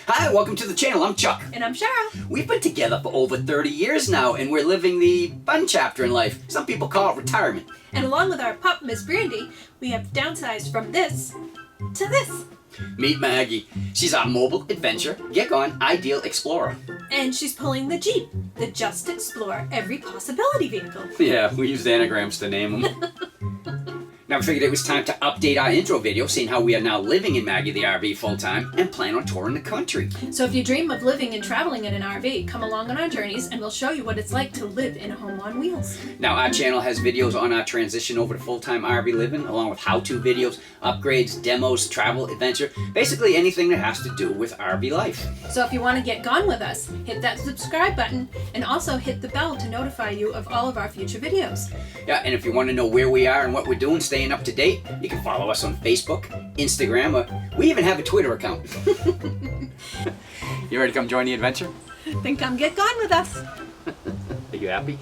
Hi, welcome to the channel. I'm Chuck. And I'm Cheryl. We've been together for over 30 years now, and we're living the fun chapter in life. Some people call it retirement. And along with our pup, Miss Brandy, we have downsized from this to this. Meet Maggie. She's our mobile adventure, get-gone, ideal explorer. And she's pulling the Jeep, the Just Explore Every Possibility vehicle. Yeah, we used anagrams to name them. Now I figured it was time to update our intro video, seeing how we are now living in Maggie the RV full-time and plan on touring the country. So if you dream of living and traveling in an RV, come along on our journeys and we'll show you what it's like to live in a home on wheels. Now our channel has videos on our transition over to full-time RV living, along with how-to videos, upgrades, demos, travel, adventure, basically anything that has to do with RV life. So if you want to get gone with us, hit that subscribe button and also hit the bell to notify you of all of our future videos. Yeah, and if you want to know where we are and what we're doing, staying up to date, you can follow us on Facebook, Instagram, or we even have a Twitter account. You ready to come join the adventure? Then come get gone with us. Are you happy?